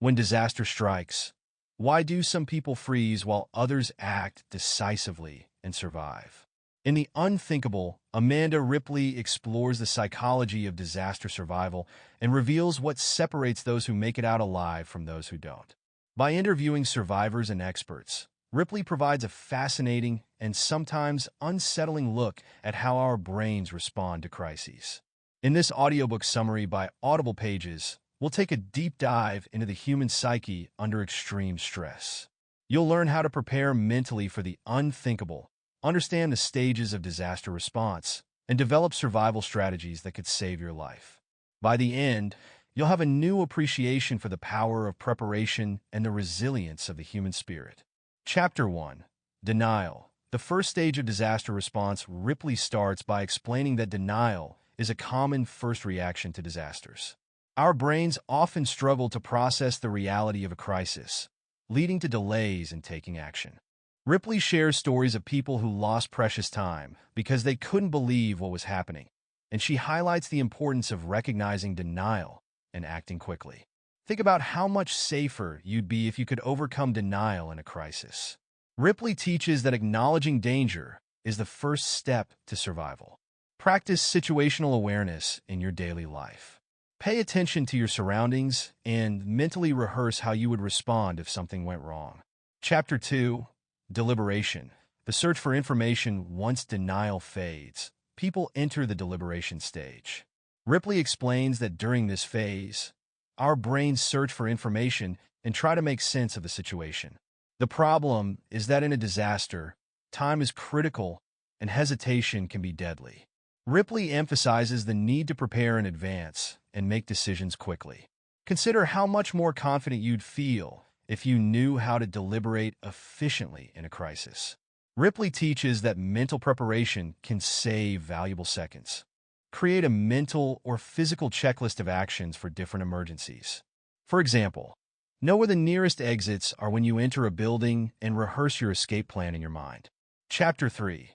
When disaster strikes, why do some people freeze while others act decisively and survive? In The Unthinkable, Amanda Ripley explores the psychology of disaster survival and reveals what separates those who make it out alive from those who don't. By interviewing survivors and experts, Ripley provides a fascinating and sometimes unsettling look at how our brains respond to crises. In this audiobook summary by AudiblePages, we'll take a deep dive into the human psyche under extreme stress. You'll learn how to prepare mentally for the unthinkable, understand the stages of disaster response, and develop survival strategies that could save your life. By the end, you'll have a new appreciation for the power of preparation and the resilience of the human spirit. Chapter 1. Denial. The first stage of disaster response. Ripley starts by explaining that denial is a common first reaction to disasters. Our brains often struggle to process the reality of a crisis, leading to delays in taking action. Ripley shares stories of people who lost precious time because they couldn't believe what was happening, and she highlights the importance of recognizing denial and acting quickly. Think about how much safer you'd be if you could overcome denial in a crisis. Ripley teaches that acknowledging danger is the first step to survival. Practice situational awareness in your daily life. Pay attention to your surroundings and mentally rehearse how you would respond if something went wrong. Chapter 2. Deliberation. The search for information. Once denial fades, people enter the deliberation stage. Ripley explains that during this phase, our brains search for information and try to make sense of the situation. The problem is that in a disaster, time is critical and hesitation can be deadly. Ripley emphasizes the need to prepare in advance and make decisions quickly. Consider how much more confident you'd feel if you knew how to deliberate efficiently in a crisis. Ripley teaches that mental preparation can save valuable seconds. Create a mental or physical checklist of actions for different emergencies. For example, know where the nearest exits are when you enter a building and rehearse your escape plan in your mind. Chapter 3.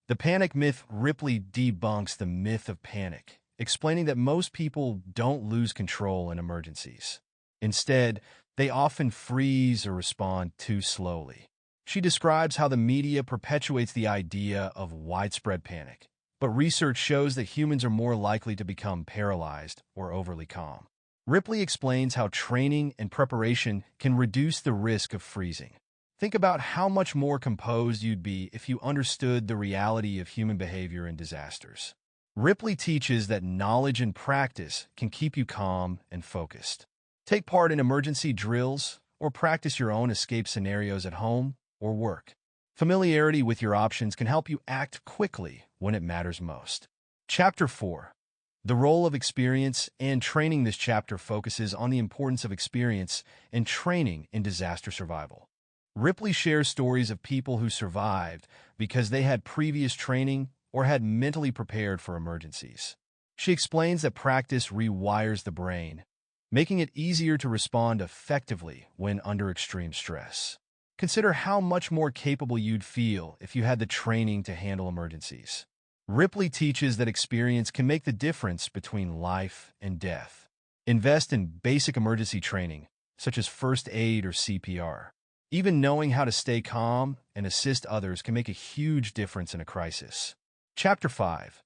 The panic myth. Ripley debunks the myth of panic, explaining that most people don't lose control in emergencies. Instead, they often freeze or respond too slowly. She describes how the media perpetuates the idea of widespread panic, but research shows that humans are more likely to become paralyzed or overly calm. Ripley explains how training and preparation can reduce the risk of freezing. Think about how much more composed you'd be if you understood the reality of human behavior in disasters. Ripley teaches that knowledge and practice can keep you calm and focused. Take part in emergency drills or practice your own escape scenarios at home or work. Familiarity with your options can help you act quickly when it matters most. Chapter 4. The role of experience and training. This chapter focuses on the importance of experience and training in disaster survival. Ripley shares stories of people who survived because they had previous training or had mentally prepared for emergencies. She explains that practice rewires the brain, making it easier to respond effectively when under extreme stress. Consider how much more capable you'd feel if you had the training to handle emergencies. Ripley teaches that experience can make the difference between life and death. Invest in basic emergency training, such as first aid or CPR. Even knowing how to stay calm and assist others can make a huge difference in a crisis. Chapter 5.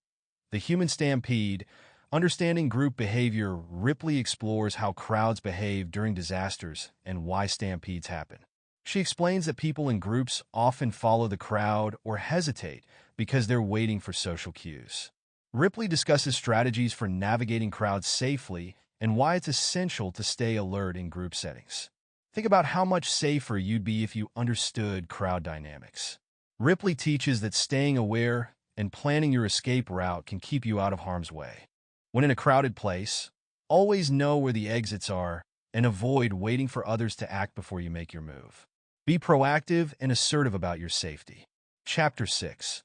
The Human Stampede. Understanding group behavior. Ripley explores how crowds behave during disasters and why stampedes happen. She explains that people in groups often follow the crowd or hesitate because they're waiting for social cues. Ripley discusses strategies for navigating crowds safely and why it's essential to stay alert in group settings. Think about how much safer you'd be if you understood crowd dynamics. Ripley teaches that staying aware and planning your escape route can keep you out of harm's way. When in a crowded place, always know where the exits are and avoid waiting for others to act before you make your move. Be proactive and assertive about your safety. Chapter 6.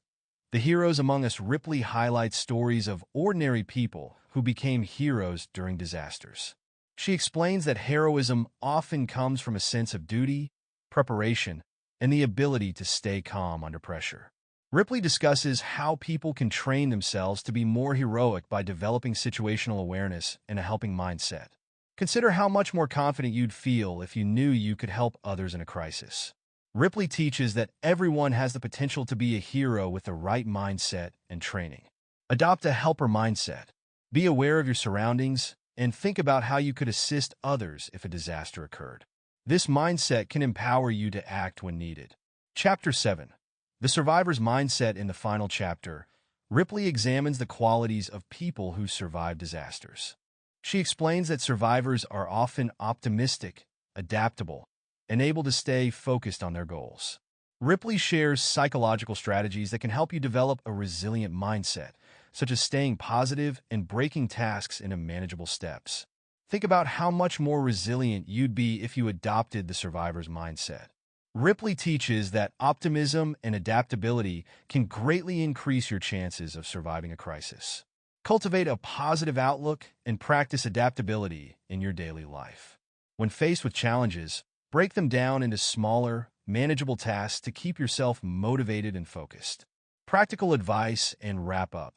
The Heroes Among Us. Ripley highlights stories of ordinary people who became heroes during disasters. She explains that heroism often comes from a sense of duty, preparation, and the ability to stay calm under pressure. Ripley discusses how people can train themselves to be more heroic by developing situational awareness and a helping mindset. Consider how much more confident you'd feel if you knew you could help others in a crisis. Ripley teaches that everyone has the potential to be a hero with the right mindset and training. Adopt a helper mindset. Be aware of your surroundings and think about how you could assist others if a disaster occurred. This mindset can empower you to act when needed. Chapter 7. The Survivor's Mindset. In the final chapter, Ripley examines the qualities of people who survive disasters. She explains that survivors are often optimistic, adaptable, and able to stay focused on their goals. Ripley shares psychological strategies that can help you develop a resilient mindset, such as staying positive and breaking tasks into manageable steps. Think about how much more resilient you'd be if you adopted the survivor's mindset. Ripley teaches that optimism and adaptability can greatly increase your chances of surviving a crisis. Cultivate a positive outlook and practice adaptability in your daily life. When faced with challenges, break them down into smaller, manageable tasks to keep yourself motivated and focused. Practical advice and wrap-up.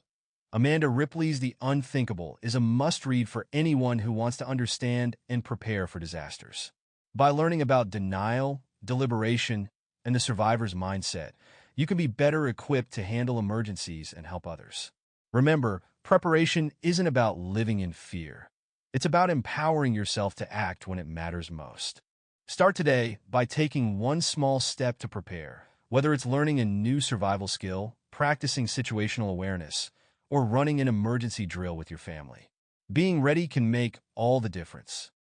Amanda Ripley's The Unthinkable is a must-read for anyone who wants to understand and prepare for disasters. By learning about denial, deliberation, and the survivor's mindset, you can be better equipped to handle emergencies and help others. Remember, preparation isn't about living in fear. It's about empowering yourself to act when it matters most. Start today by taking one small step to prepare, whether it's learning a new survival skill, practicing situational awareness, or running an emergency drill with your family. Being ready can make all the difference.